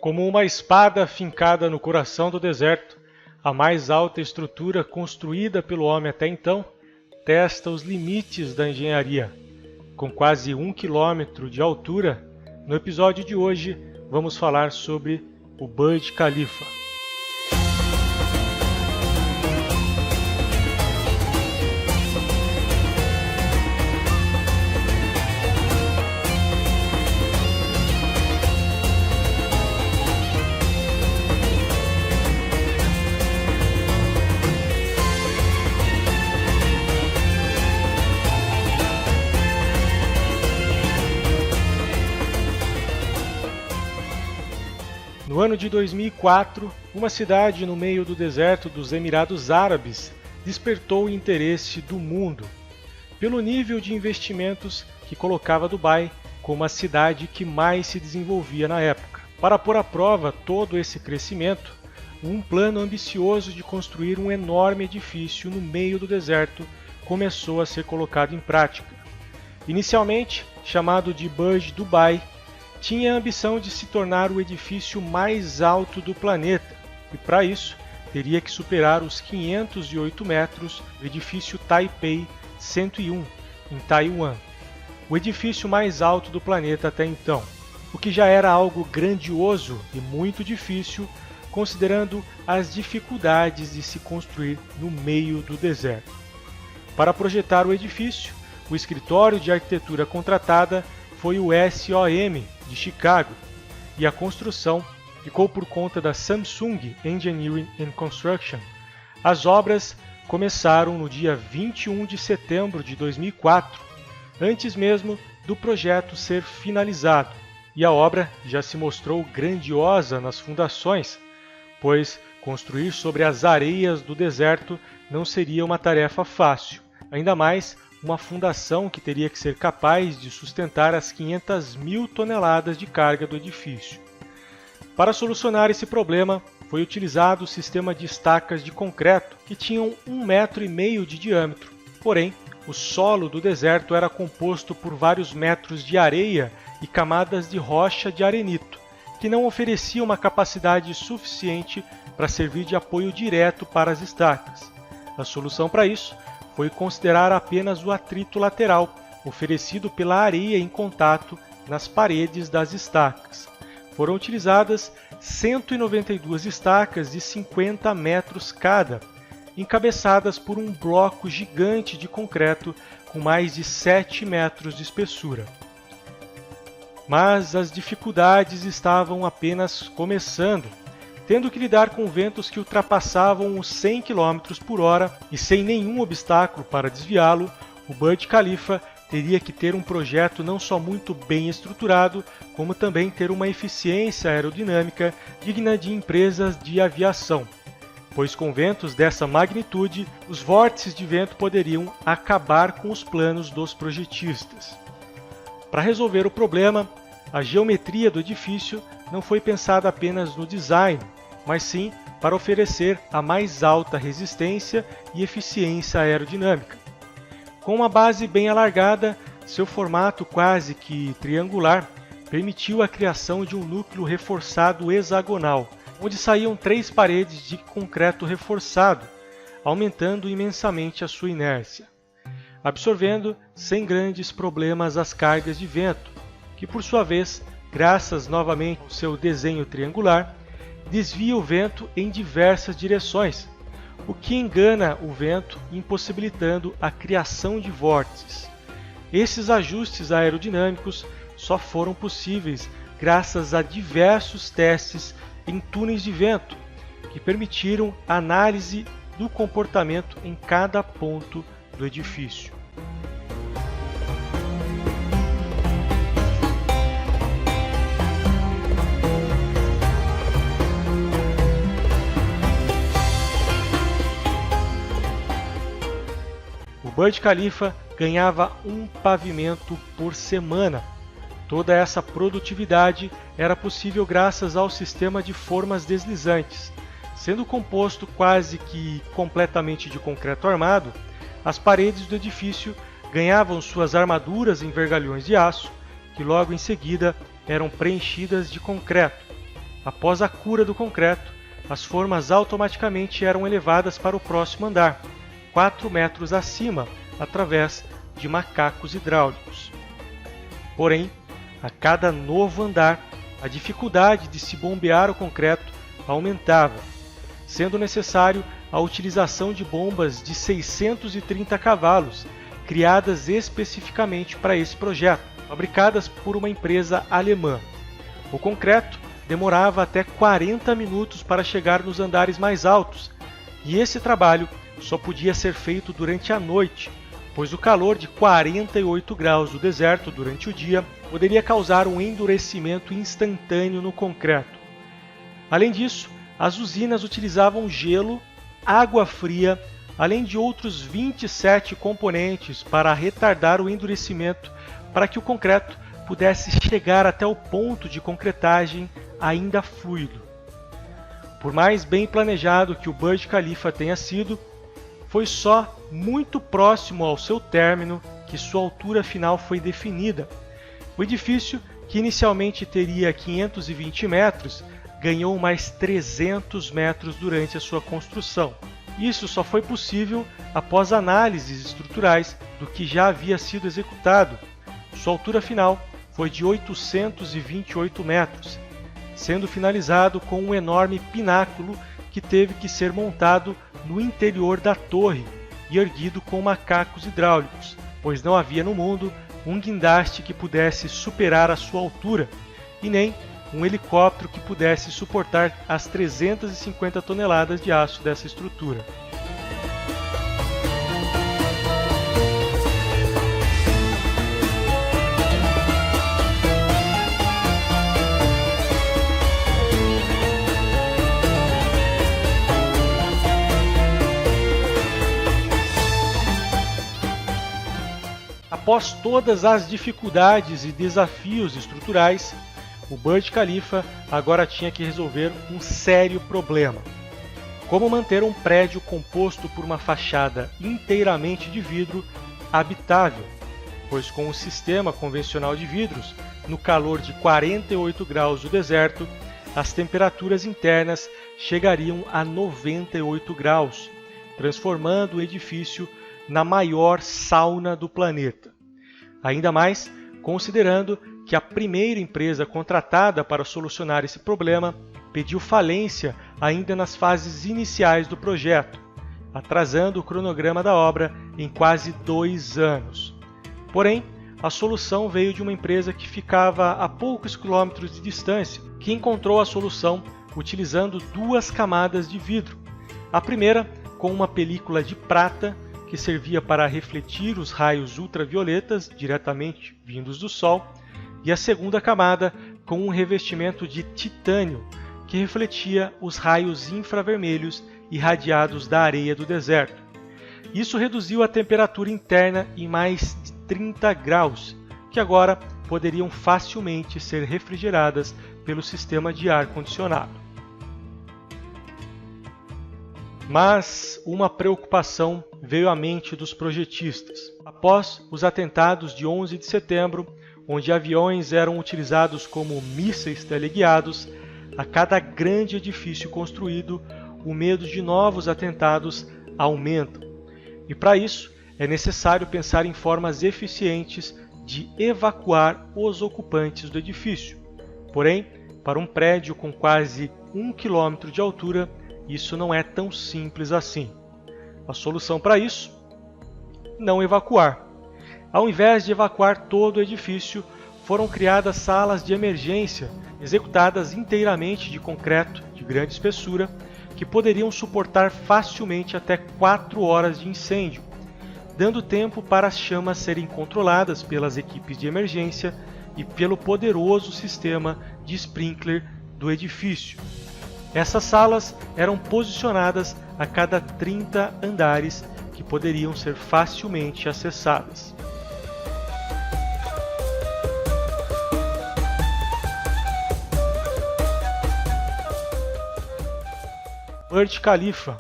Como uma espada fincada no coração do deserto, a mais alta estrutura construída pelo homem até então testa os limites da engenharia. Com quase 1 quilômetro de altura, no episódio de hoje vamos falar sobre o Burj Khalifa. No ano de 2004, uma cidade no meio do deserto dos Emirados Árabes despertou o interesse do mundo, pelo nível de investimentos que colocava Dubai como a cidade que mais se desenvolvia na época. Para pôr à prova todo esse crescimento, um plano ambicioso de construir um enorme edifício no meio do deserto começou a ser colocado em prática. Inicialmente, chamado de Burj Dubai, tinha a ambição de se tornar o edifício mais alto do planeta, e para isso teria que superar os 508 metros do edifício Taipei 101, em Taiwan, o edifício mais alto do planeta até então, o que já era algo grandioso e muito difícil, considerando as dificuldades de se construir no meio do deserto. Para projetar o edifício, o escritório de arquitetura contratada foi o SOM, de Chicago, e a construção ficou por conta da Samsung Engineering and Construction. As obras começaram no dia 21 de setembro de 2004, antes mesmo do projeto ser finalizado, e a obra já se mostrou grandiosa nas fundações, pois construir sobre as areias do deserto não seria uma tarefa fácil, ainda mais uma fundação que teria que ser capaz de sustentar as 500.000 toneladas de carga do edifício. Para solucionar esse problema, foi utilizado o sistema de estacas de concreto que tinham 1,5 metro de diâmetro. Porém, o solo do deserto era composto por vários metros de areia e camadas de rocha de arenito, que não oferecia uma capacidade suficiente para servir de apoio direto para as estacas. A solução para isso foi considerar apenas o atrito lateral, oferecido pela areia em contato nas paredes das estacas. Foram utilizadas 192 estacas de 50 metros cada, encabeçadas por um bloco gigante de concreto com mais de 7 metros de espessura. Mas as dificuldades estavam apenas começando, tendo que lidar com ventos que ultrapassavam os 100 km por hora e sem nenhum obstáculo para desviá-lo, o Burj Khalifa teria que ter um projeto não só muito bem estruturado, como também ter uma eficiência aerodinâmica digna de empresas de aviação, pois com ventos dessa magnitude, os vórtices de vento poderiam acabar com os planos dos projetistas. Para resolver o problema, a geometria do edifício não foi pensada apenas no design, mas sim para oferecer a mais alta resistência e eficiência aerodinâmica. Com uma base bem alargada, seu formato quase que triangular permitiu a criação de um núcleo reforçado hexagonal, onde saíam 3 paredes de concreto reforçado, aumentando imensamente a sua inércia, absorvendo sem grandes problemas as cargas de vento, que por sua vez, graças novamente ao seu desenho triangular, desvia o vento em diversas direções, o que engana o vento, impossibilitando a criação de vórtices. Esses ajustes aerodinâmicos só foram possíveis graças a diversos testes em túneis de vento, que permitiram análise do comportamento em cada ponto do edifício. O Burj Khalifa ganhava um pavimento por semana. Toda essa produtividade era possível graças ao sistema de formas deslizantes. Sendo composto quase que completamente de concreto armado, as paredes do edifício ganhavam suas armaduras em vergalhões de aço, que logo em seguida eram preenchidas de concreto. Após a cura do concreto, as formas automaticamente eram elevadas para o próximo andar, 4 metros acima, através de macacos hidráulicos. Porém, a cada novo andar, a dificuldade de se bombear o concreto aumentava, sendo necessário a utilização de bombas de 630 cavalos, criadas especificamente para esse projeto, fabricadas por uma empresa alemã. O concreto demorava até 40 minutos para chegar nos andares mais altos, e esse trabalho só podia ser feito durante a noite, pois o calor de 48 graus do deserto durante o dia poderia causar um endurecimento instantâneo no concreto. Além disso, as usinas utilizavam gelo, água fria, além de outros 27 componentes para retardar o endurecimento para que o concreto pudesse chegar até o ponto de concretagem ainda fluido. Por mais bem planejado que o Burj Khalifa tenha sido, foi só muito próximo ao seu término que sua altura final foi definida. O edifício, que inicialmente teria 520 metros, ganhou mais 300 metros durante a sua construção. Isso só foi possível após análises estruturais do que já havia sido executado. Sua altura final foi de 828 metros, sendo finalizado com um enorme pináculo que teve que ser montado no interior da torre e erguido com macacos hidráulicos, pois não havia no mundo um guindaste que pudesse superar a sua altura, e nem um helicóptero que pudesse suportar as 350 toneladas de aço dessa estrutura. Após todas as dificuldades e desafios estruturais, o Burj Khalifa agora tinha que resolver um sério problema: como manter um prédio composto por uma fachada inteiramente de vidro habitável, pois com o sistema convencional de vidros, no calor de 48 graus do deserto, as temperaturas internas chegariam a 98 graus, transformando o edifício na maior sauna do planeta. Ainda mais considerando que a primeira empresa contratada para solucionar esse problema pediu falência ainda nas fases iniciais do projeto, atrasando o cronograma da obra em quase 2 anos. Porém, a solução veio de uma empresa que ficava a poucos quilômetros de distância, que encontrou a solução utilizando 2 camadas de vidro. A primeira com uma película de prata que servia para refletir os raios ultravioletas diretamente vindos do Sol, e a segunda camada com um revestimento de titânio que refletia os raios infravermelhos irradiados da areia do deserto. Isso reduziu a temperatura interna em mais de 30 graus, que agora poderiam facilmente ser refrigeradas pelo sistema de ar-condicionado. Mas uma preocupação veio à mente dos projetistas. Após os atentados de 11 de setembro, onde aviões eram utilizados como mísseis teleguiados, a cada grande edifício construído, o medo de novos atentados aumenta. E para isso, é necessário pensar em formas eficientes de evacuar os ocupantes do edifício. Porém, para um prédio com quase 1 quilômetro de altura, isso não é tão simples assim. A solução para isso? Não evacuar. Ao invés de evacuar todo o edifício, foram criadas salas de emergência, executadas inteiramente de concreto de grande espessura, que poderiam suportar facilmente até 4 horas de incêndio, dando tempo para as chamas serem controladas pelas equipes de emergência e pelo poderoso sistema de sprinkler do edifício. Essas salas eram posicionadas a cada 30 andares que poderiam ser facilmente acessadas. Burj Khalifa,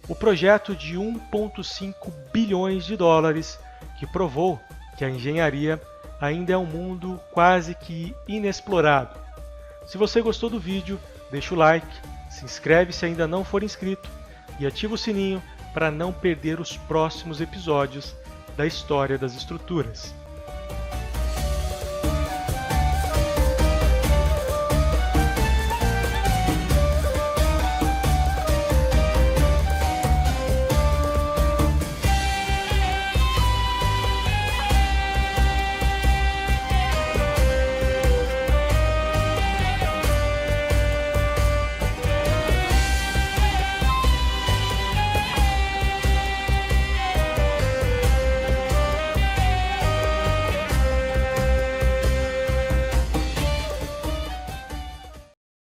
o projeto de 1,5 bilhões de dólares que provou que a engenharia ainda é um mundo quase que inexplorado. Se você gostou do vídeo, Deixa o like, se inscreve se ainda não for inscrito e ativa o sininho para não perder os próximos episódios da História das Estruturas.